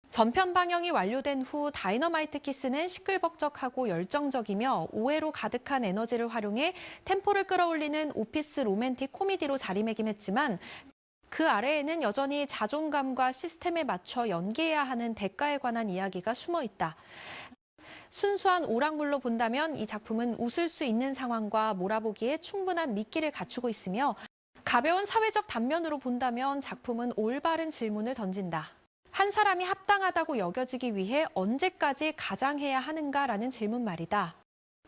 전편 방영이 완료된 후 다이너마이트 키스는 시끌벅적하고 열정적이며 오해로 가득한 에너지를 활용해 템포를 끌어올리는 오피스 로맨틱 코미디로 자리매김했지만 그 아래에는 여전히 자존감과 시스템에 맞춰 연기해야 하는 대가에 관한 이야기가 숨어 있다. 순수한 오락물로 본다면 이 작품은 웃을 수 있는 상황과 몰아보기에 충분한 미끼를 갖추고 있으며 가벼운 사회적 단면으로 본다면 작품은 올바른 질문을 던진다. 한 사람이 합당하다고 여겨지기 위해 언제까지 가장해야 하는가라는 질문 말이다.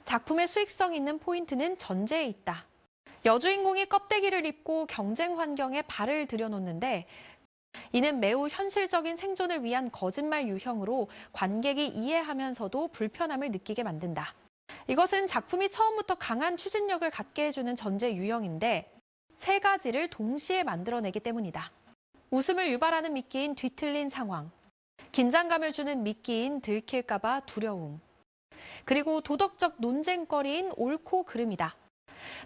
작품의 수익성 있는 포인트는 전제에 있다. 여주인공이 껍데기를 입고 경쟁 환경에 발을 들여놓는데 이는 매우 현실적인 생존을 위한 거짓말 유형으로 관객이 이해하면서도 불편함을 느끼게 만든다. 이것은 작품이 처음부터 강한 추진력을 갖게 해주는 전제 유형인데 세 가지를 동시에 만들어내기 때문이다. 웃음을 유발하는 미끼인 뒤틀린 상황, 긴장감을 주는 미끼인 들킬까봐 두려움, 그리고 도덕적 논쟁거리인 옳고 그름이다.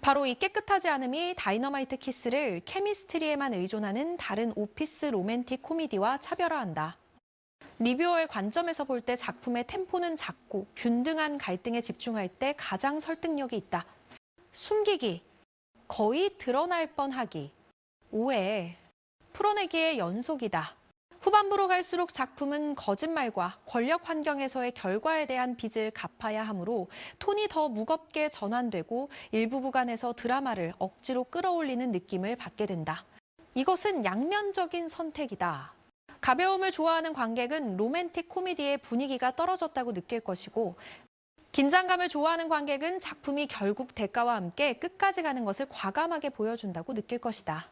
바로 이 깨끗하지 않음이 다이너마이트 키스를 케미스트리에만 의존하는 다른 오피스 로맨틱 코미디와 차별화한다. 리뷰어의 관점에서 볼 때 작품의 템포는 작고 균등한 갈등에 집중할 때 가장 설득력이 있다. 숨기기, 거의 드러날 뻔하기, 오해, 풀어내기의 연속이다. 후반부로 갈수록 작품은 거짓말과 권력 환경에서의 결과에 대한 빚을 갚아야 하므로 톤이 더 무겁게 전환되고 일부 구간에서 드라마를 억지로 끌어올리는 느낌을 받게 된다. 이것은 양면적인 선택이다. 가벼움을 좋아하는 관객은 로맨틱 코미디의 분위기가 떨어졌다고 느낄 것이고 긴장감을 좋아하는 관객은 작품이 결국 대가와 함께 끝까지 가는 것을 과감하게 보여준다고 느낄 것이다.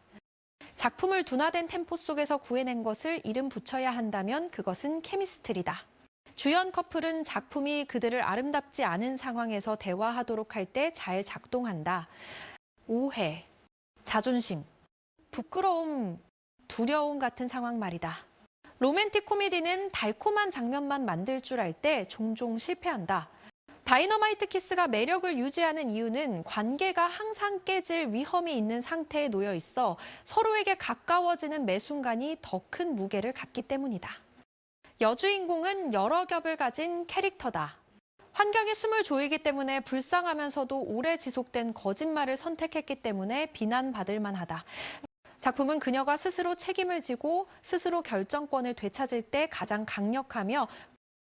작품을 둔화된 템포 속에서 구해낸 것을 이름 붙여야 한다면 그것은 케미스트리다. 주연 커플은 작품이 그들을 아름답지 않은 상황에서 대화하도록 할 때 잘 작동한다. 오해, 자존심, 부끄러움, 두려움 같은 상황 말이다. 로맨틱 코미디는 달콤한 장면만 만들 줄 알 때 종종 실패한다. 다이너마이트 키스가 매력을 유지하는 이유는 관계가 항상 깨질 위험이 있는 상태에 놓여 있어 서로에게 가까워지는 매 순간이 더 큰 무게를 갖기 때문이다. 여주인공은 여러 겹을 가진 캐릭터다. 환경에 숨을 조이기 때문에 불쌍하면서도 오래 지속된 거짓말을 선택했기 때문에 비난받을 만하다. 작품은 그녀가 스스로 책임을 지고 스스로 결정권을 되찾을 때 가장 강력하며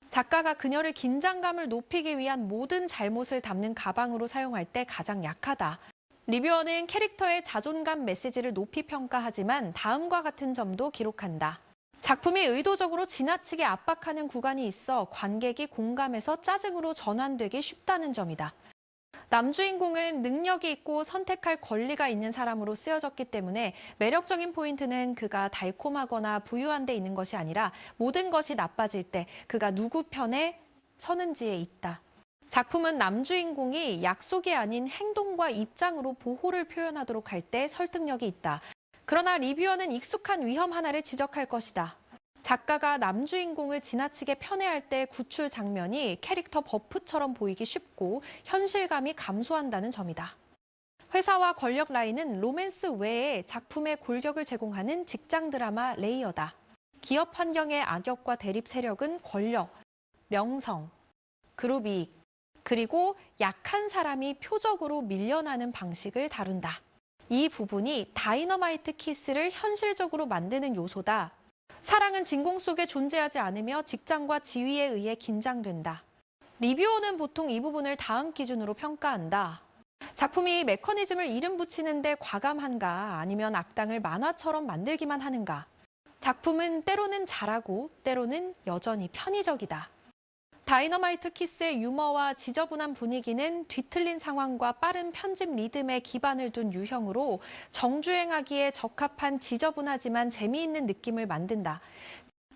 작가가 그녀를 긴장감을 높이기 위한 모든 잘못을 담는 가방으로 사용할 때 가장 약하다. 리뷰어는 캐릭터의 자존감 메시지를 높이 평가하지만 다음과 같은 점도 기록한다. 작품이 의도적으로 지나치게 압박하는 구간이 있어 관객이 공감해서 짜증으로 전환되기 쉽다는 점이다. 남주인공은 능력이 있고 선택할 권리가 있는 사람으로 쓰여졌기 때문에 매력적인 포인트는 그가 달콤하거나 부유한 데 있는 것이 아니라 모든 것이 나빠질 때 그가 누구 편에 서는지에 있다. 작품은 남주인공이 약속이 아닌 행동과 입장으로 보호를 표현하도록 할 때 설득력이 있다. 그러나 리뷰어는 익숙한 위험 하나를 지적할 것이다. 작가가 남주인공을 지나치게 편애할 때 구출 장면이 캐릭터 버프처럼 보이기 쉽고 현실감이 감소한다는 점이다. 회사와 권력 라인은 로맨스 외에 작품의 골격을 제공하는 직장 드라마 레이어다. 기업 환경의 악역과 대립 세력은 권력, 명성, 그룹 이익, 그리고 약한 사람이 표적으로 밀려나는 방식을 다룬다. 이 부분이 다이너마이트 키스를 현실적으로 만드는 요소다. 사랑은 진공 속에 존재하지 않으며 직장과 지위에 의해 긴장된다. 리뷰어는 보통 이 부분을 다음 기준으로 평가한다. 작품이 메커니즘을 이름 붙이는데 과감한가 아니면 악당을 만화처럼 만들기만 하는가. 작품은 때로는 잘하고 때로는 여전히 편의적이다. 다이너마이트 키스의 유머와 지저분한 분위기는 뒤틀린 상황과 빠른 편집 리듬에 기반을 둔 유형으로 정주행하기에 적합한 지저분하지만 재미있는 느낌을 만든다.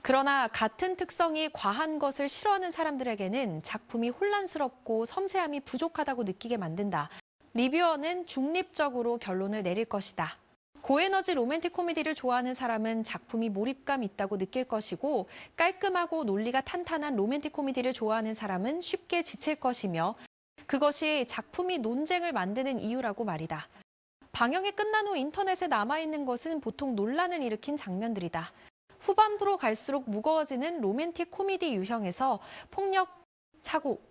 그러나 같은 특성이 과한 것을 싫어하는 사람들에게는 작품이 혼란스럽고 섬세함이 부족하다고 느끼게 만든다. 리뷰어는 중립적으로 결론을 내릴 것이다. 고에너지 로맨틱 코미디를 좋아하는 사람은 작품이 몰입감 있다고 느낄 것이고 깔끔하고 논리가 탄탄한 로맨틱 코미디를 좋아하는 사람은 쉽게 지칠 것이며 그것이 작품이 논쟁을 만드는 이유라고 말이다. 방영이 끝난 후 인터넷에 남아있는 것은 보통 논란을 일으킨 장면들이다. 후반부로 갈수록 무거워지는 로맨틱 코미디 유형에서 폭력, 사고,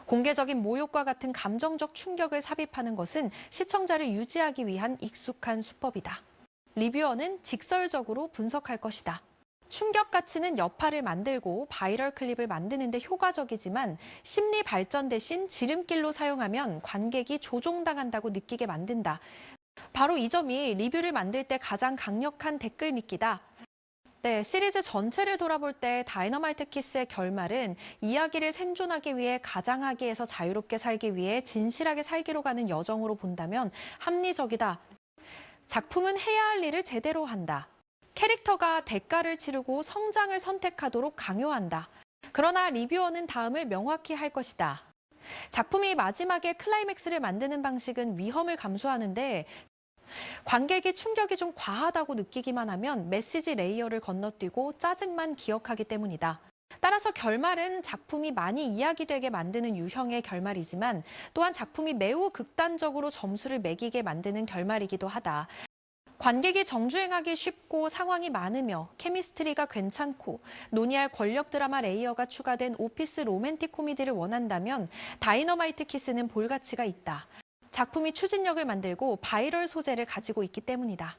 공개적인 모욕과 같은 감정적 충격을 삽입하는 것은 시청자를 유지하기 위한 익숙한 수법이다. 리뷰어는 직설적으로 분석할 것이다. 충격 가치는 여파를 만들고 바이럴 클립을 만드는 데 효과적이지만 심리 발전 대신 지름길로 사용하면 관객이 조종당한다고 느끼게 만든다. 바로 이 점이 리뷰를 만들 때 가장 강력한 댓글 미끼다. 네, 시리즈 전체를 돌아볼 때 다이너마이트 키스의 결말은 이야기를 생존하기 위해 가장하기에서 자유롭게 살기 위해 진실하게 살기로 가는 여정으로 본다면 합리적이다. 작품은 해야 할 일을 제대로 한다. 캐릭터가 대가를 치르고 성장을 선택하도록 강요한다. 그러나 리뷰어는 다음을 명확히 할 것이다. 작품이 마지막에 클라이맥스를 만드는 방식은 위험을 감수하는데 관객이 충격이 좀 과하다고 느끼기만 하면 메시지 레이어를 건너뛰고 짜증만 기억하기 때문이다. 따라서 결말은 작품이 많이 이야기되게 만드는 유형의 결말이지만 또한 작품이 매우 극단적으로 점수를 매기게 만드는 결말이기도 하다. 관객이 정주행하기 쉽고 상황이 많으며 케미스트리가 괜찮고 논의할 권력 드라마 레이어가 추가된 오피스 로맨틱 코미디를 원한다면 다이너마이트 키스는 볼 가치가 있다. 작품이 추진력을 만들고 바이럴 소재를 가지고 있기 때문이다.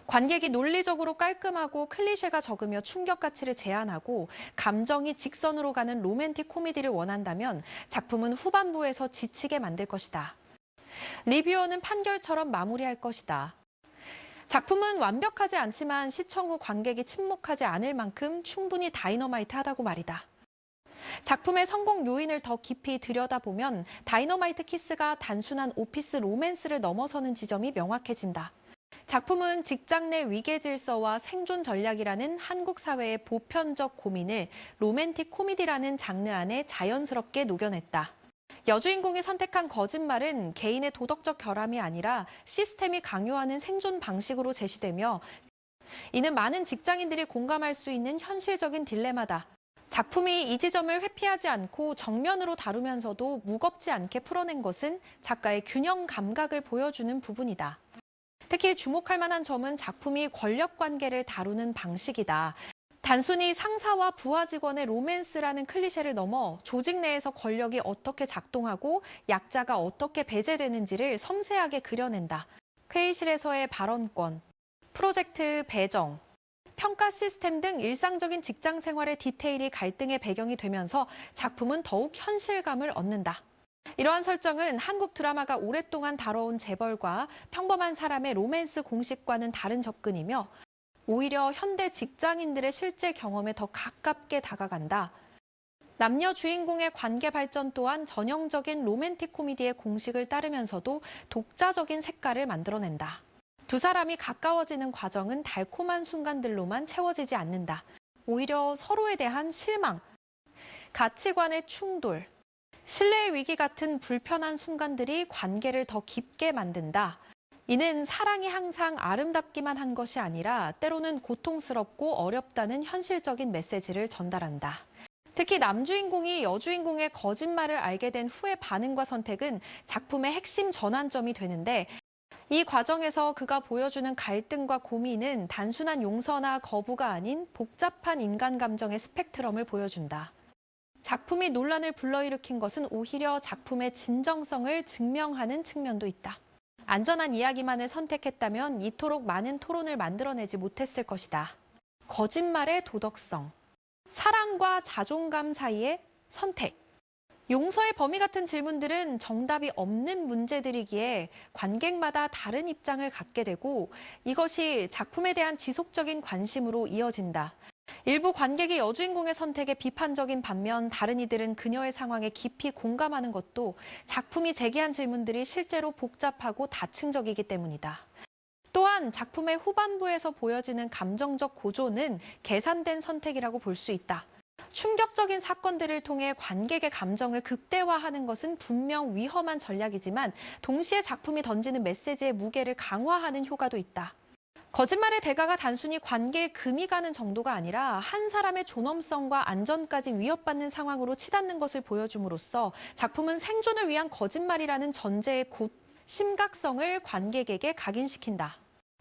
관객이 논리적으로 깔끔하고 클리셰가 적으며 충격 가치를 제한하고 감정이 직선으로 가는 로맨틱 코미디를 원한다면 작품은 후반부에서 지치게 만들 것이다. 리뷰어는 판결처럼 마무리할 것이다. 작품은 완벽하지 않지만 시청 후 관객이 침묵하지 않을 만큼 충분히 다이너마이트하다고 말이다. 작품의 성공 요인을 더 깊이 들여다보면 다이너마이트 키스가 단순한 오피스 로맨스를 넘어서는 지점이 명확해진다. 작품은 직장 내 위계 질서와 생존 전략이라는 한국 사회의 보편적 고민을 로맨틱 코미디라는 장르 안에 자연스럽게 녹여냈다. 여주인공이 선택한 거짓말은 개인의 도덕적 결함이 아니라 시스템이 강요하는 생존 방식으로 제시되며 이는 많은 직장인들이 공감할 수 있는 현실적인 딜레마다. 작품이 이 지점을 회피하지 않고 정면으로 다루면서도 무겁지 않게 풀어낸 것은 작가의 균형 감각을 보여주는 부분이다. 특히 주목할 만한 점은 작품이 권력 관계를 다루는 방식이다. 단순히 상사와 부하 직원의 로맨스라는 클리셰를 넘어 조직 내에서 권력이 어떻게 작동하고 약자가 어떻게 배제되는지를 섬세하게 그려낸다. 회의실에서의 발언권, 프로젝트 배정, 평가 시스템 등 일상적인 직장 생활의 디테일이 갈등의 배경이 되면서 작품은 더욱 현실감을 얻는다. 이러한 설정은 한국 드라마가 오랫동안 다뤄온 재벌과 평범한 사람의 로맨스 공식과는 다른 접근이며 오히려 현대 직장인들의 실제 경험에 더 가깝게 다가간다. 남녀 주인공의 관계 발전 또한 전형적인 로맨틱 코미디의 공식을 따르면서도 독자적인 색깔을 만들어낸다. 두 사람이 가까워지는 과정은 달콤한 순간들로만 채워지지 않는다. 오히려 서로에 대한 실망, 가치관의 충돌, 신뢰의 위기 같은 불편한 순간들이 관계를 더 깊게 만든다. 이는 사랑이 항상 아름답기만 한 것이 아니라 때로는 고통스럽고 어렵다는 현실적인 메시지를 전달한다. 특히 남주인공이 여주인공의 거짓말을 알게 된 후의 반응과 선택은 작품의 핵심 전환점이 되는데 이 과정에서 그가 보여주는 갈등과 고민은 단순한 용서나 거부가 아닌 복잡한 인간 감정의 스펙트럼을 보여준다. 작품이 논란을 불러일으킨 것은 오히려 작품의 진정성을 증명하는 측면도 있다. 안전한 이야기만을 선택했다면 이토록 많은 토론을 만들어내지 못했을 것이다. 거짓말의 도덕성, 사랑과 자존감 사이의 선택, 용서의 범위 같은 질문들은 정답이 없는 문제들이기에 관객마다 다른 입장을 갖게 되고 이것이 작품에 대한 지속적인 관심으로 이어진다. 일부 관객이 여주인공의 선택에 비판적인 반면 다른 이들은 그녀의 상황에 깊이 공감하는 것도 작품이 제기한 질문들이 실제로 복잡하고 다층적이기 때문이다. 또한 작품의 후반부에서 보여지는 감정적 고조는 계산된 선택이라고 볼 수 있다. 충격적인 사건들을 통해 관객의 감정을 극대화하는 것은 분명 위험한 전략이지만 동시에 작품이 던지는 메시지의 무게를 강화하는 효과도 있다. 거짓말의 대가가 단순히 관계에 금이 가는 정도가 아니라 한 사람의 존엄성과 안전까지 위협받는 상황으로 치닫는 것을 보여줌으로써 작품은 생존을 위한 거짓말이라는 전제의 심각성을 관객에게 각인시킨다.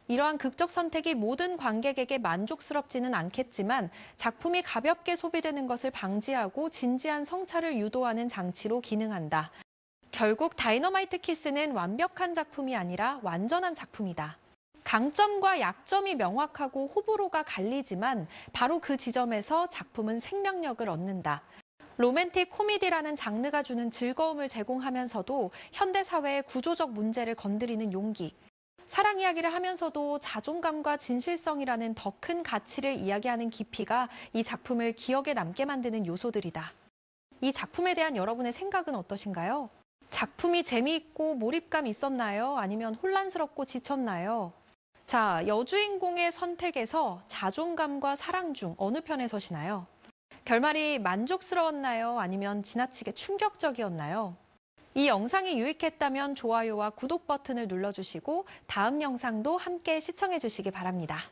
이러한 극적 선택이 모든 관객에게 만족스럽지는 않겠지만 작품이 가볍게 소비되는 것을 방지하고 진지한 성찰을 유도하는 장치로 기능한다. 결국 다이너마이트 키스는 완벽한 작품이 아니라 완전한 작품이다. 강점과 약점이 명확하고 호불호가 갈리지만 바로 그 지점에서 작품은 생명력을 얻는다. 로맨틱 코미디라는 장르가 주는 즐거움을 제공하면서도 현대 사회의 구조적 문제를 건드리는 용기, 사랑 이야기를 하면서도 자존감과 진실성이라는 더 큰 가치를 이야기하는 깊이가 이 작품을 기억에 남게 만드는 요소들이다. 이 작품에 대한 여러분의 생각은 어떠신가요? 작품이 재미있고 몰입감 있었나요? 아니면 혼란스럽고 지쳤나요? 자, 여주인공의 선택에서 자존감과 사랑 중 어느 편에 서시나요? 결말이 만족스러웠나요? 아니면 지나치게 충격적이었나요? 이 영상이 유익했다면 좋아요와 구독 버튼을 눌러주시고 다음 영상도 함께 시청해 주시기 바랍니다.